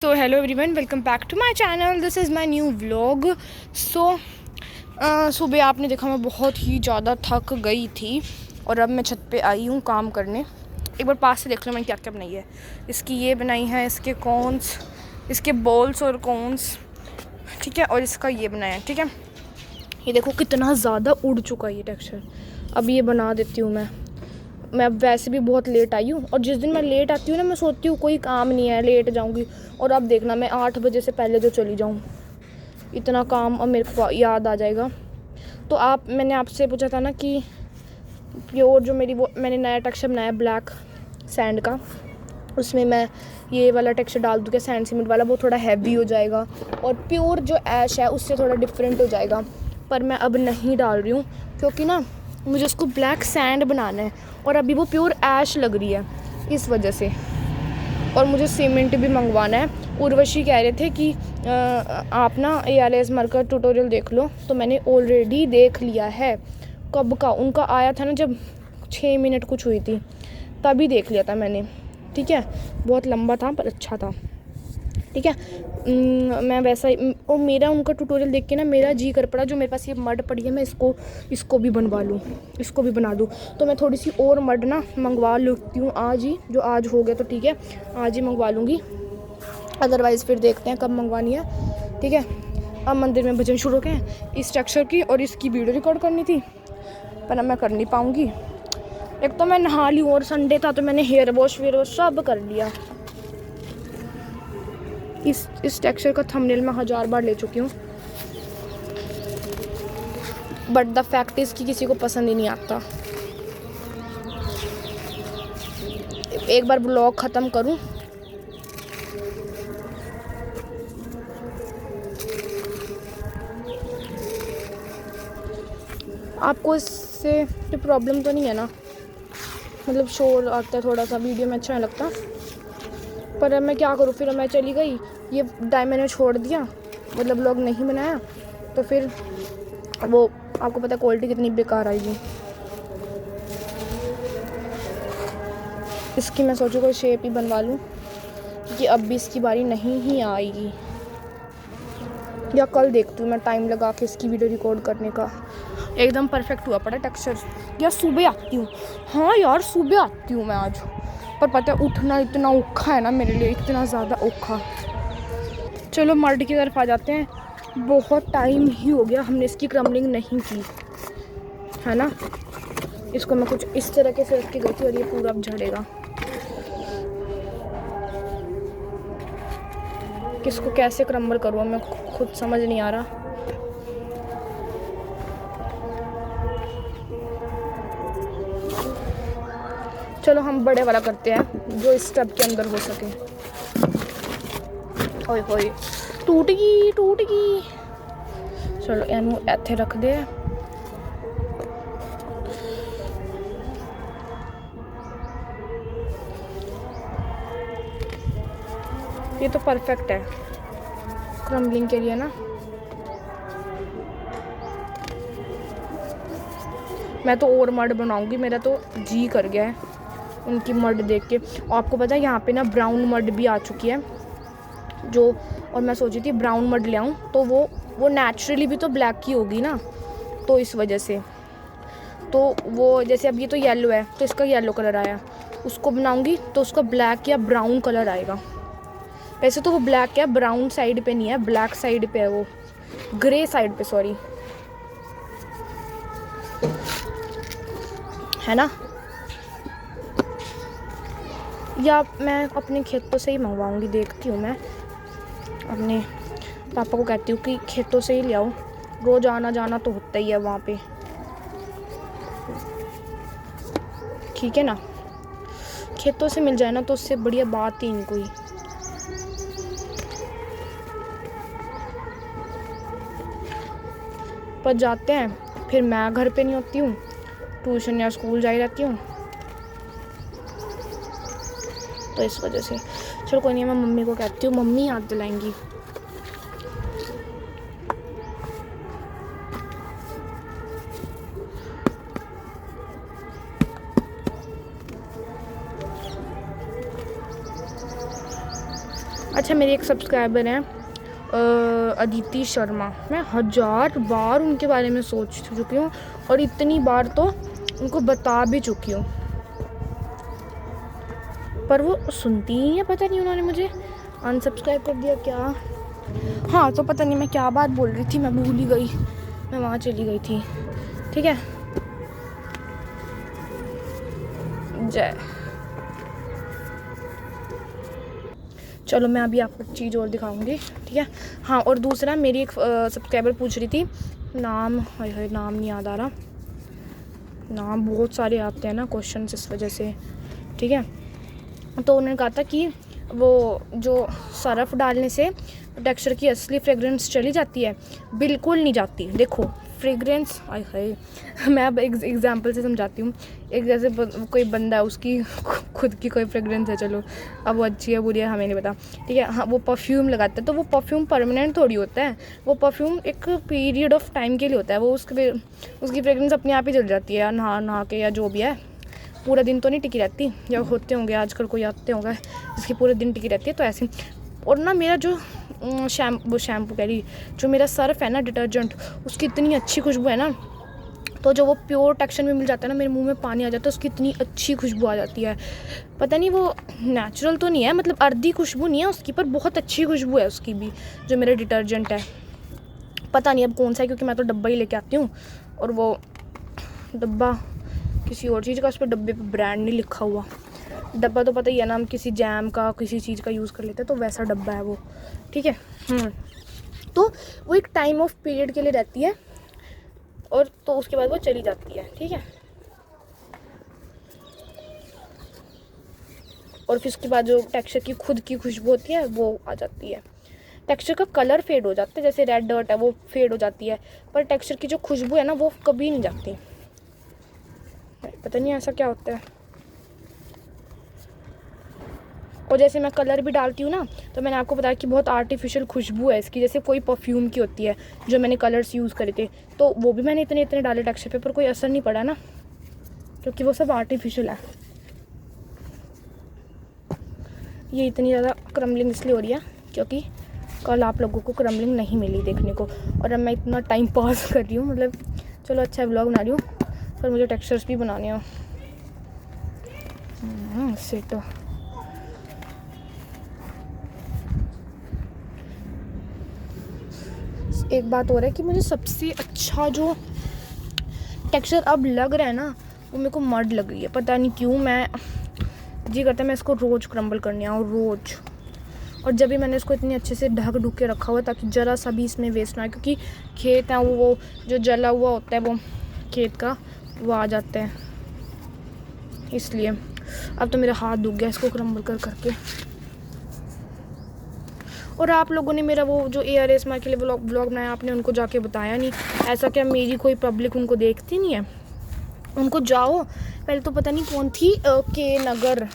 So hello everyone, welcome back to my channel. This is my new vlog. So सुबह आपने देखा मैं बहुत ही ज़्यादा थक गई थी और अब मैं छत पे आई हूँ काम करने। एक बार पास से देख लो मैंने क्या क्या बनाई है। इसकी ये बनाई है, इसके कॉर्न्स, इसके बॉल्स और कॉर्न्स, ठीक है, और इसका ये बनाया है, ठीक है। ये देखो कितना ज़्यादा उड़ चुका है ये टेक्सचर। अब ये बना देती हूँ मैं अब वैसे भी बहुत लेट आई हूँ और जिस दिन मैं लेट आती हूँ ना मैं सोचती हूँ कोई काम नहीं है, लेट जाऊँगी, और अब देखना मैं 8 बजे से पहले जो चली जाऊँ, इतना काम अब मेरे को याद आ जाएगा। तो मैंने आपसे पूछा था ना कि प्योर जो मैंने नया टेक्सचर बनाया ब्लैक सैंड का, उसमें मैं ये वाला टेक्सचर डाल दूँ क्या, सैंड सीमेंट वाला, वो थोड़ा हैवी हो जाएगा और प्योर जो ऐश है उससे थोड़ा डिफरेंट हो जाएगा। पर मैं अब नहीं डाल रही हूँ क्योंकि ना मुझे उसको ब्लैक सैंड बनाना है और अभी वो प्योर ऐश लग रही है इस वजह से, और मुझे सीमेंट भी मंगवाना है। उर्वशी कह रहे थे कि आप ना ALS मार्कर ट्यूटोरियल देख लो, तो मैंने ऑलरेडी देख लिया है। कब का उनका आया था ना, जब 6 मिनट कुछ हुई थी तभी देख लिया था मैंने, ठीक है। बहुत लंबा था पर अच्छा था, ठीक है। मैं वैसा ही, और मेरा उनका ट्यूटोरियल देख के ना मेरा जी कर पड़ा, जो मेरे पास ये मड पड़ी है मैं इसको भी बनवा लूँ, इसको भी बना दूँ। तो मैं थोड़ी सी और मड ना मंगवा लेती हूँ आज ही, जो आज हो गया तो ठीक है, आज ही मंगवा लूँगी, अदरवाइज़ फिर देखते हैं कब मंगवानी है, ठीक है। अब मंदिर में भजन शुरू हो गए हैं इस टेक्सचर की, और इसकी वीडियो रिकॉर्ड करनी थी पर अब मैं कर नहीं पाऊँगी। एक तो मैं नहा ली और संडे था तो मैंने हेयर वॉश सब कर लिया। इस टेक्सचर का थंबनेल मैं 1000 बार ले चुकी हूँ, बट द फैक्ट इज़ कि किसी को पसंद ही नहीं आता। एक बार ब्लॉग ख़त्म करूँ, आपको इससे प्रॉब्लम तो नहीं है ना, मतलब शोर आता है थोड़ा सा, वीडियो में अच्छा नहीं लगता, पर अब मैं क्या करूँ, फिर मैं चली गई, ये टाइम मैंने छोड़ दिया, मतलब ब्लॉग नहीं बनाया, तो फिर वो आपको पता है क्वालिटी कितनी बेकार आएगी। इसकी मैं सोचूँ कोई शेप ही बनवा लूँ, क्योंकि अब भी इसकी बारी नहीं ही आएगी, या कल देखती हूँ मैं टाइम लगा के इसकी वीडियो रिकॉर्ड करने का। एकदम परफेक्ट हुआ पड़ा टेक्सचर। या सुबह आती हूँ, हाँ यार सुबह आती हूँ मैं आज, पर पता है उठना इतना औखा है ना मेरे लिए, इतना ज़्यादा औखा। चलो मर्ड की तरफ आ जाते हैं। बहुत टाइम ही हो गया हमने इसकी क्रम्बलिंग नहीं की है ना। इसको मैं कुछ इस तरीके से रख के गई थी और ये पूरा अब झड़ेगा। किसको कैसे क्रम्बल करूँ मैं खुद समझ नहीं आ रहा। चलो हम बड़े वाला करते हैं जो इस टब के अंदर हो सके। ओए होए टूट गई। चलो इनू इत्थे रख दे। ये तो परफेक्ट है क्रम्बलिंग के लिए ना। मैं तो और मड बनाऊंगी, मेरा तो जी कर गया है उनकी मड देख के। और आपको पता है यहाँ पे ना ब्राउन मड भी आ चुकी है जो, और मैं सोची थी ब्राउन मड ले आऊँ, तो वो नेचुरली भी तो ब्लैक की होगी ना, तो इस वजह से तो वो जैसे अब ये तो येलो है तो इसका येलो कलर आया, उसको बनाऊंगी तो उसका ब्लैक या ब्राउन कलर आएगा। वैसे तो वो ब्लैक है, ब्राउन साइड पे नहीं है, ब्लैक साइड पे है, वो ग्रे साइड पे, सॉरी, है ना। या मैं अपने खेतों से ही मंगवाऊंगी, देखती हूँ मैं अपने पापा को कहती हूँ कि खेतों से ही ले आओ, रोज़ आना जाना तो होता ही है वहाँ पे, ठीक है ना। खेतों से मिल जाए ना तो उससे बढ़िया बात ही नहीं कोई। पर जाते हैं फिर मैं घर पे नहीं होती हूँ, ट्यूशन या स्कूल जा ही रहती हूँ, तो इस वजह से। चलो कोई नहीं, मैं मम्मी को कहती हूँ, मम्मी याद दिलाएंगी। अच्छा मेरे एक सब्सक्राइबर हैं अदिति शर्मा, मैं 1000 बार उनके बारे में सोच चुकी हूँ और इतनी बार तो उनको बता भी चुकी हूँ, पर वो सुनती ही है। पता नहीं उन्होंने मुझे अनसब्सक्राइब कर दिया क्या। हाँ तो पता नहीं मैं क्या बात बोल रही थी, मैं भूल ही गई, मैं वहाँ चली गई थी। ठीक है, जय। चलो मैं अभी आपको एक चीज़ और दिखाऊंगी। ठीक है, हाँ और दूसरा मेरी एक सब्सक्राइबर पूछ रही थी, नाम हाय नाम नहीं याद आ रहा, नाम बहुत सारे आते हैं ना क्वेश्चन इस वजह से। ठीक है, तो उन्होंने कहा था कि वो जो सरफ डालने से टेक्सचर की असली फ्रेगरेंस चली जाती है। बिल्कुल नहीं जाती। देखो फ्रेगरेंस आय हाय मैं अब एग्जांपल से समझाती हूँ। एक जैसे कोई बंदा है, उसकी खुद की कोई फ्रेगरेंस है, चलो अब वो अच्छी है बुरी है हमें नहीं पता। ठीक है, हाँ वो परफ्यूम लगाता है तो वो परफ्यूम परमानेंट थोड़ी होता है, वो परफ्यूम एक पीरियड ऑफ टाइम के लिए होता है। वो उसकी फ्रेगरेंस अपने आप ही चल जाती है, नहा नहा के या जो भी है, पूरा दिन तो नहीं टिकी रहती। या होते होंगे आजकल कोई आते होंगे जिसकी पूरे दिन टिकी रहती है, तो ऐसे। और ना मेरा जो शैम्पू कह रही, जो मेरा सर्फ है ना डिटर्जेंट, उसकी इतनी अच्छी खुशबू है ना, तो जो वो प्योर टेक्सचर में मिल जाता है ना, मेरे मुंह में पानी आ जाता है, उसकी इतनी अच्छी खुशबू आ जाती है। पता नहीं वो नेचुरल तो नहीं है, मतलब अर्धी खुशबू नहीं है उसकी, पर बहुत अच्छी खुशबू है उसकी भी, जो मेरा डिटर्जेंट है। पता नहीं अब कौन सा है, क्योंकि मैं तो डब्बा ही लेके आती हूँ, और वो डब्बा किसी और चीज़ का, उस पर डब्बे पे ब्रांड नहीं लिखा हुआ। डब्बा तो पता ही है ना, हम किसी जैम का किसी चीज़ का यूज़ कर लेते हैं, तो वैसा डब्बा है वो। ठीक है, तो वो एक टाइम ऑफ पीरियड के लिए रहती है, और तो उसके बाद वो चली जाती है। ठीक है, और फिर उसके बाद जो टेक्सचर की खुद की खुशबू होती है वो आ जाती है। टेक्सचर का कलर फेड हो जाता है, जैसे रेड डर्ट है वो फेड हो जाती है, पर टेक्सचर की जो खुशबू है ना वो कभी नहीं जाती। पता नहीं ऐसा क्या होता है। और जैसे मैं कलर भी डालती हूँ ना, तो मैंने आपको बताया कि बहुत आर्टिफिशियल खुशबू है इसकी, जैसे कोई परफ्यूम की होती है, जो मैंने कलर्स यूज़ करे थे, तो वो भी मैंने इतने डाले टेक्सचर पे, पर कोई असर नहीं पड़ा ना, क्योंकि वो सब आर्टिफिशियल है। ये इतनी ज़्यादा क्रम्बलिंग इसलिए हो रही है क्योंकि कल आप लोगों को क्रम्बलिंग नहीं मिली देखने को, और अब मैं इतना टाइम पास कर रही हूँ, मतलब चलो अच्छा व्लॉग बना रही हूँ, पर मुझे टेक्सचर्स भी बनाने हैं। सेट एक बात और है कि मुझे सबसे अच्छा जो टेक्सचर अब लग रहा है ना, वो मेरे को मड लग रही है। पता नहीं क्यों, मैं जी करता है मैं इसको रोज़ क्रम्बल करने आऊँ रोज़। और जब भी मैंने इसको इतनी अच्छे से ढक ढुक के रखा हुआ ताकि ज़रा सा भी इसमें वेस्ट ना आए, क्योंकि खेत है वो जो जला हुआ होता है वो खेत का, वो आ जाता है, इसलिए। अब तो मेरा हाथ दुख गया इसको क्रम्बल कर करके। और आप लोगों ने मेरा वो जो ARSMR के लिए व्लॉग बनाया, आपने उनको जाके बताया नहीं। ऐसा क्या मेरी कोई पब्लिक उनको देखती नहीं है? उनको जाओ, पहले तो पता नहीं कौन थी, के नगर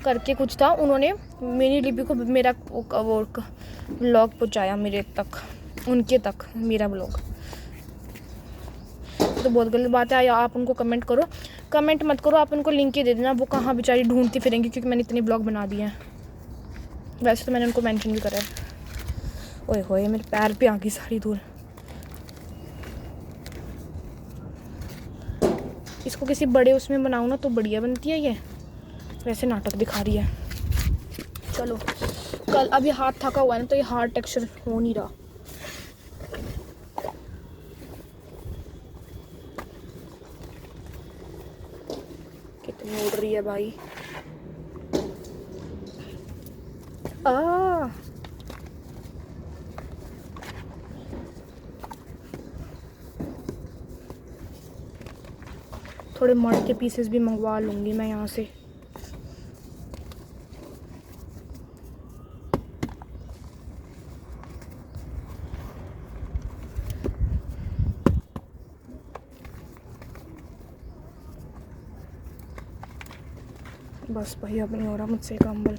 करके कुछ था, उन्होंने मेरी लिपि को मेरा वो व्लॉग पहुँचाया मेरे तक, उनके तक मेरा व्लॉग। तो बहुत गलत बात है। या आप उनको कमेंट करो, कमेंट मत करो, आप उनको लिंक ही दे देना, वो कहाँ बेचारी ढूंढती फिरेंगी, क्योंकि मैंने इतने ब्लॉग बना दिए हैं। वैसे तो मैंने उनको मेंशन भी करा है। ओए होए मेरे पैर पे आ गई सारी धूल। इसको किसी बड़े उसमें बनाऊँ ना तो बढ़िया बनती है ये, वैसे नाटक दिखा रही है। चलो कल अभी हाथ थका हुआ है ना, तो ये हार्ड टेक्सचर हो नहीं रहा। कितनी उड़ रही है भाई। थोड़े मड के पीसेस भी मंगवा लूँगी मैं यहाँ से। बस भाई अब नहीं हो रहा मुझसे क्रम्बल।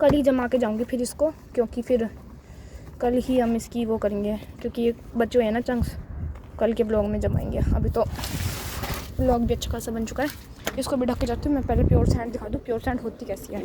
कल ही जमा के जाऊँगी फिर इसको, क्योंकि फिर कल ही हम इसकी वो करेंगे, क्योंकि ये बच्चे हैं ना चंक्स, कल के ब्लॉग में जमाएंगे। अभी तो ब्लॉग भी अच्छा खासा बन चुका है। इसको भी ढक के जाती हूँ मैं। पहले प्योर सैंड दिखा दूँ, प्योर सैंड होती कैसी है।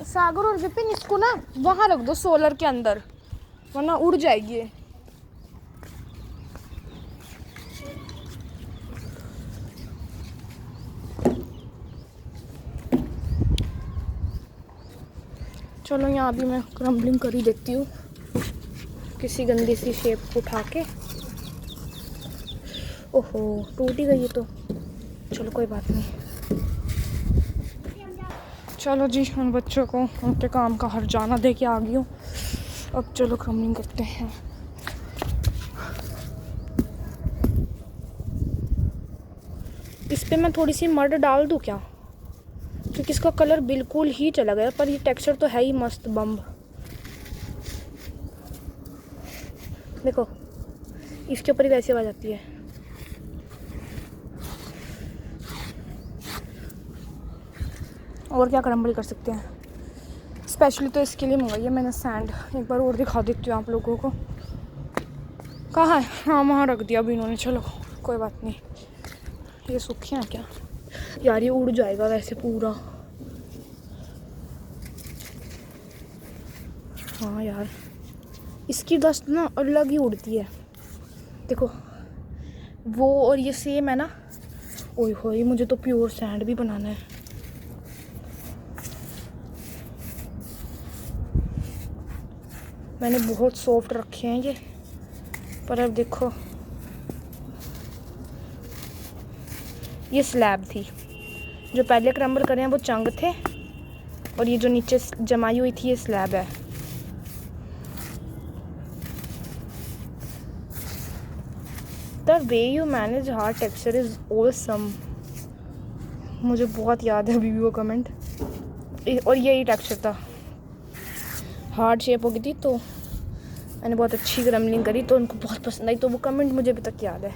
सागर और विपिन इसको ना वहाँ रख दो सोलर के अंदर, वरना उड़ जाएगी ये। चलो यहाँ भी मैं क्रम्बलिंग कर ही देती हूँ किसी गंदी सी शेप को उठा के। ओहो टूट ही गई है तो चलो कोई बात नहीं। चलो जी उन बच्चों को उनके काम का हर जाना दे के आ गई हूँ। अब चलो क्रम्बलिंग करते हैं। इस पे मैं थोड़ी सी मड डाल दूँ क्या, क्योंकि इसका कलर बिल्कुल ही चला गया, पर ये टेक्सचर तो है ही मस्त बम्ब। देखो इसके ऊपर ही वैसी आवाज आती है। और क्या क्रम्बल कर सकते हैं, स्पेशली तो इसके लिए मंगाई है मैंने सैंड। एक बार और दिखा देती हूँ आप लोगों को। कहाँ है, हाँ वहाँ रख दिया अभी इन्होंने। चलो कोई बात नहीं। ये सूखे हैं क्या यार, ये उड़ जाएगा वैसे पूरा। हाँ यार इसकी डस्ट ना अलग ही उड़ती है। देखो वो और ये सेम है ना। ओए होए मुझे तो प्योर सैंड भी बनाना है। मैंने बहुत सॉफ्ट रखे हैं ये, पर अब देखो ये स्लैब थी। जो पहले क्रम्बल करे हैं वो चंग थे, और ये जो नीचे जमाई हुई थी ये स्लैब है। The way you manage hard texture is awesome। मुझे बहुत याद है अभी भी वो कमेंट, और यही टेक्सचर था। हार्ड शेप हो गई थी तो मैंने बहुत अच्छी क्रम्बलिंग करी तो उनको बहुत पसंद आई, तो वो कमेंट मुझे अभी तक याद है।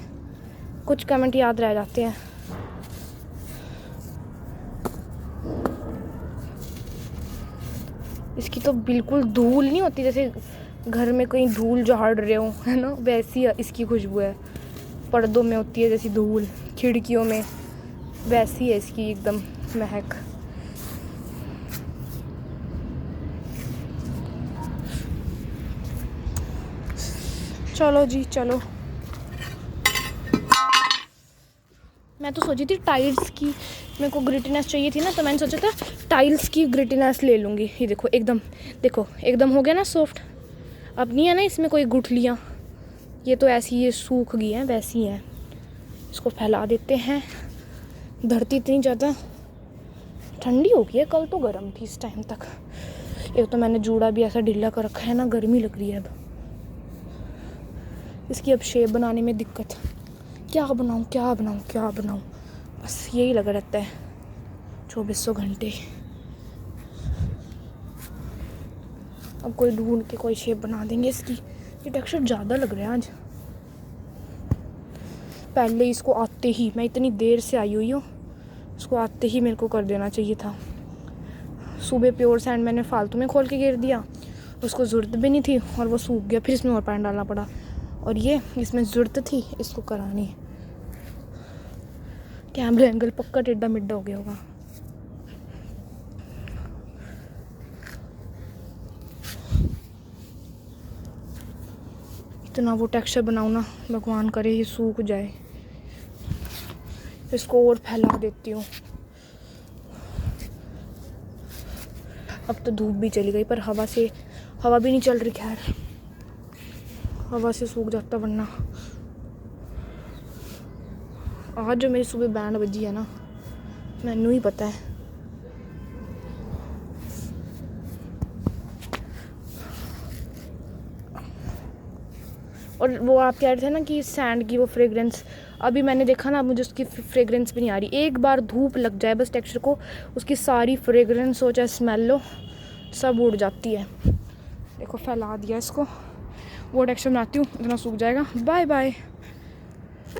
कुछ कमेंट याद रह जाते हैं। इसकी तो बिल्कुल धूल नहीं होती, जैसे घर में कहीं धूल झाड़ रहे हो है ना, वैसी इसकी खुशबू है। पर्दों में होती है जैसी धूल, खिड़कियों में, वैसी है इसकी एकदम महक। चलो जी चलो। मैं तो सोची थी टाइल्स की, मेरे को ग्रिटीनेस चाहिए थी ना, तो मैंने सोचा था टाइल्स की ग्रिटीनेस ले लूँगी। ये देखो एकदम, देखो एकदम हो गया ना सॉफ्ट। अब नहीं है ना इसमें कोई गुठलियाँ, ये तो ऐसी ये सूख गई हैं वैसी हैं। इसको फैला देते हैं। धरती इतनी ज़्यादा ठंडी हो गई है, कल तो गर्म थी इस टाइम तक। एक तो मैंने जूड़ा भी ऐसा ढीला कर रखा है ना, गर्मी लग रही है अब। इसकी अब शेप बनाने में दिक्कत, क्या बनाऊँ क्या बनाऊँ क्या बनाऊँ, बस यही लगा रहता है 2400 घंटे। अब कोई ढूंढ के कोई शेप बना देंगे इसकी। ये टेक्सचर ज़्यादा लग रहा है आज। पहले इसको आते ही, मैं इतनी देर से आई हुई हूँ, इसको आते ही मेरे को कर देना चाहिए था। सुबह प्योर सैंड मैंने फालतू में खोल के गिर दिया, उसको ज़रूरत भी नहीं थी और वो सूख गया, फिर इसमें और पानी डालना पड़ा। और ये इसमें ज़रूरत थी इसको करानी। कैमरा एंगल पक्का टेढ़ा मिड्ढा हो गया होगा। इतना वो टेक्सचर बनाऊँ ना, भगवान करे ये सूख जाए। इसको और फैला देती हूँ। अब तो धूप भी चली गई, पर हवा भी नहीं चल रही। खैर हवा से सूख जाता, वरना आज जो मेरी सुबह बैंड बजी है ना, मैनू ही पता है। और वो आप कह रहे थे ना कि सैंड की वो फ्रेग्रेंस, अभी मैंने देखा ना, मुझे उसकी फ्रेग्रेंस भी नहीं आ रही। एक बार धूप लग जाए बस टेक्सचर को, उसकी सारी फ्रेग्रेंस हो चाहे स्मेल हो, सब उड़ जाती है। देखो फैला दिया इसको। वो टेक्सचर बनाती हूँ, इतना सूख जाएगा। Bye bye.